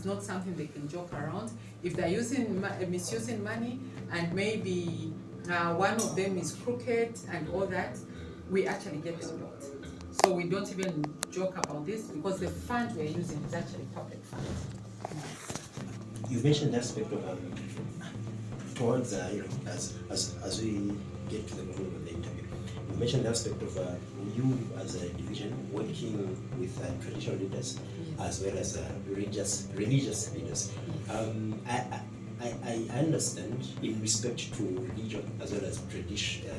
is not something they can joke around. If they're misusing money, and maybe one of them is crooked and all that, we actually get them blocked. So we don't even joke about this because the fund we're using is actually public funds. You mentioned the aspect of towards as we get to the conclusion of the interview. You mentioned the aspect of you as a division working with traditional leaders, yes, as well as religious leaders. Yes. I understand in respect to religion as well as tradition,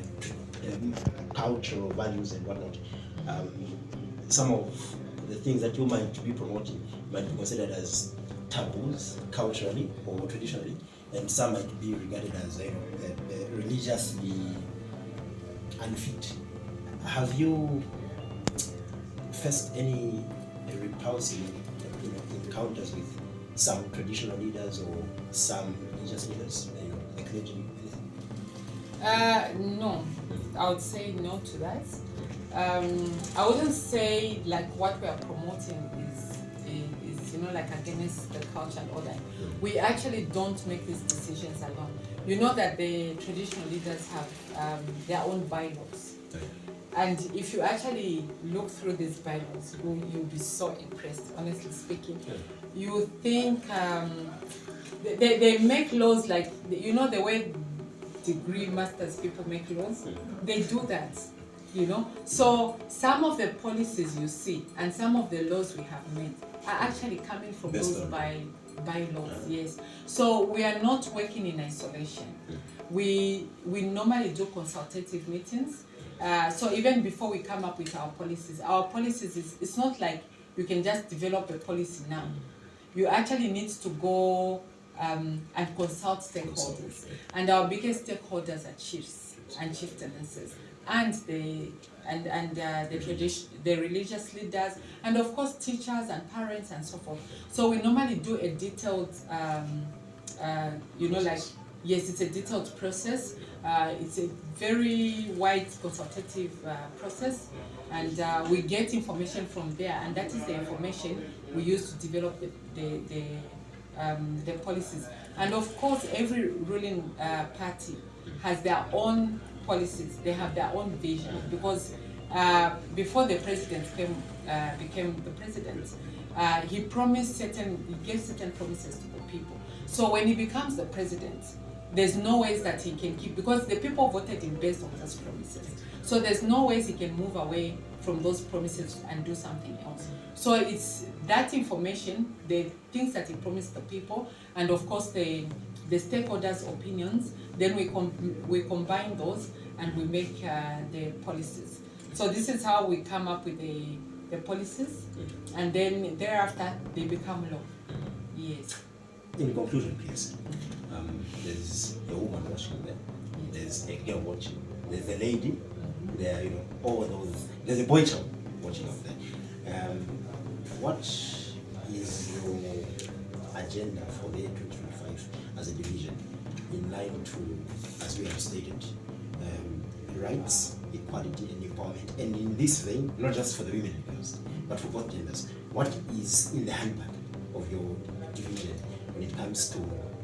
cultural values and whatnot. Some of the things that you might be promoting might be considered as taboos culturally or traditionally, and some might be regarded as religiously unfit. Have you faced any repulsive encounters with some traditional leaders or some religious leaders, the clergy? No, I would say no to that. I wouldn't say like what we are promoting is like against the culture and all that. We actually don't make these decisions alone. You know that the traditional leaders have their own bylaws. And if you actually look through these bylaws, you'll be so impressed, honestly speaking. You think they make laws like, the way degree masters people make laws? They do that, So some of the policies you see and some of the laws we have made are actually coming from those bylaws, yes. So we are not working in isolation. We normally do consultative meetings. So even before we come up with our policies, it's not like you can just develop a policy now. You actually need to go and consult stakeholders. And our biggest stakeholders are chiefs and chieftanesses, and the religious leaders, and of course teachers and parents and so forth. So we normally do a detailed, yes, it's a detailed process. It's a very wide consultative process, and we get information from there, and that is the information we use to develop the policies. And of course, every ruling party has their own policies. They have their own vision, because before the president became the president, he gave certain promises to the people. So when he becomes the president, there's no ways that he can keep, because the people voted him based on those promises. So there's no ways he can move away from those promises and do something else. So it's that information, the things that he promised the people, and of course the stakeholders' opinions, then we combine those and we make the policies. So this is how we come up with the policies, and then thereafter they become law. Yes. In conclusion, please, there's a woman watching there, there's a girl watching, there's a lady, there, all those, there's a boy child watching up there. What is your agenda for the year 2025 as a division, in line to, as we have stated, rights, equality and empowerment, and in this vein, not just for the women leaders, but for both genders? What is in the handbag of your division when it comes to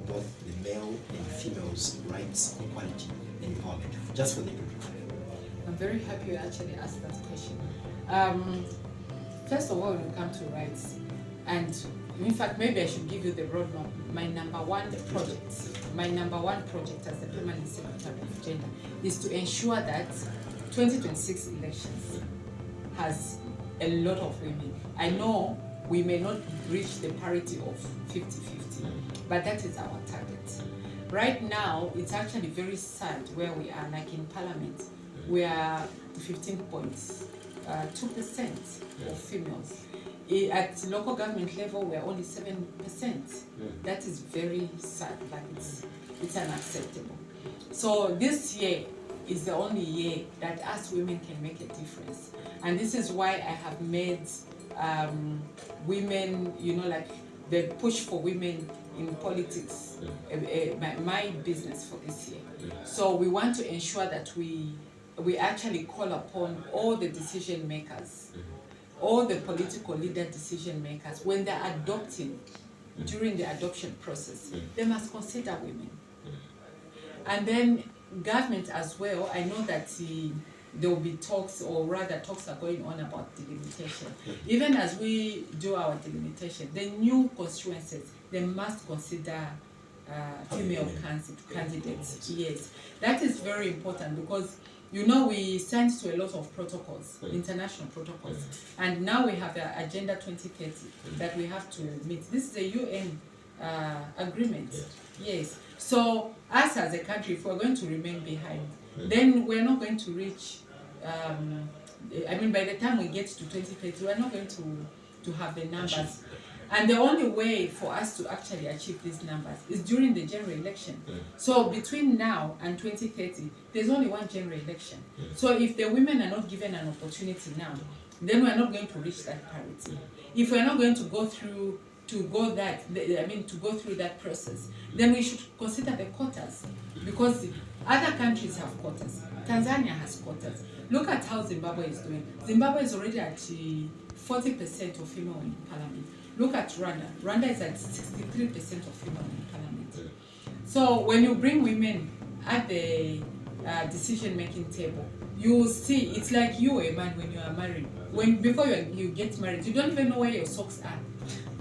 both the male and females' rights, equality and empowerment, just for the people? I'm very happy you actually asked that question. First of all, when it comes to rights, and in fact, maybe I should give you the roadmap. My number one project as the Permanent Secretary of Gender is to ensure that 2026 elections has a lot of women. I know we may not reach the parity of 50-50, but that is our target. Right now, it's actually very sad where we are, like in Parliament, we are 15.2% of females. At local government level, we are only 7%. That is very sad, like it's unacceptable. So this year is the only year that us women can make a difference. And this is why I have made women, like the push for women in politics, my business for this year. So we want to ensure that we actually call upon all the decision makers, all the political leader decision makers, when they're adopting during the adoption process, they must consider women. And then government as well, I know that there will be talks, or rather talks are going on about delimitation. Even as we do our delimitation, the new constituencies, they must consider female candidates. Yes, that is very important because you know we signed to a lot of protocols, international protocols, and now we have the Agenda 2030 that we have to meet. This is a UN agreement. Yes. So us as a country, if we're going to remain behind, then we're not going to reach. I mean, by the time we get to 2030, we're not going to have the numbers. And the only way for us to actually achieve these numbers is during the general election. So between now and 2030, there's only one general election. So if the women are not given an opportunity now, then we're not going to reach that parity. If we're not going to go through that process, then we should consider the quotas, because other countries have quotas. Tanzania has quotas. Look at how Zimbabwe is doing. Zimbabwe is already at 40% of female in parliament. Look at Rwanda. Rwanda is at 63% of female in parliament. So when you bring women at the decision-making table, you will see it's like you, a man, when you are married. Before you get married, you don't even know where your socks are.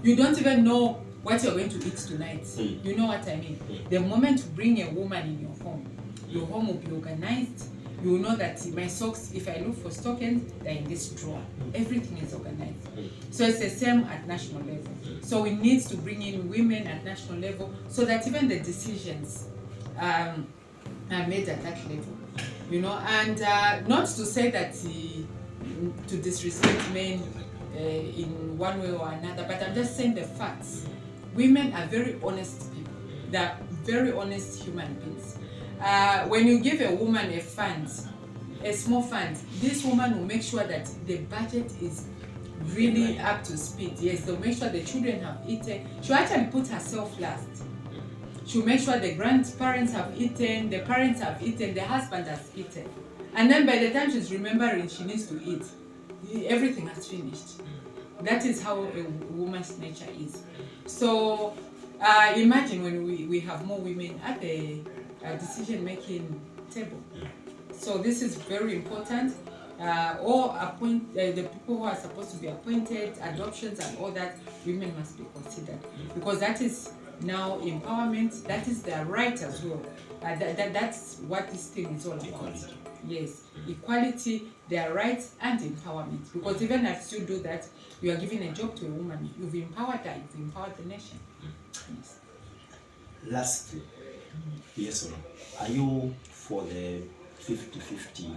You don't even know what you're going to eat tonight. You know what I mean? The moment you bring a woman in your home will be organized. You will know that my socks, if I look for stockings, they're in this drawer. Everything is organized. So it's the same at national level. So we need to bring in women at national level so that even the decisions are made at that level. You know, and not to say that to disrespect men in one way or another, but I'm just saying the facts. Women are very honest people. They're very honest human beings. When you give a woman a fund, a small fund, this woman will make sure that the budget is really up to speed. Yes, they'll make sure the children have eaten. She'll actually put herself last. She'll make sure the grandparents have eaten, the parents have eaten, the husband has eaten. And then by the time she's remembering she needs to eat, everything has finished. That is how a woman's nature is. So imagine when we have more women at the decision-making table. So this is very important. The people who are supposed to be appointed, adoptions and all that, women must be considered. Because that is now empowerment, that is their right as well. That's what this thing is all about. Equality. Yes, equality, their rights and empowerment. Because even as you do that, you are giving a job to a woman. You've empowered her, you've empowered the nation. Yes. Lastly, yes or no? Are you for the 50-50,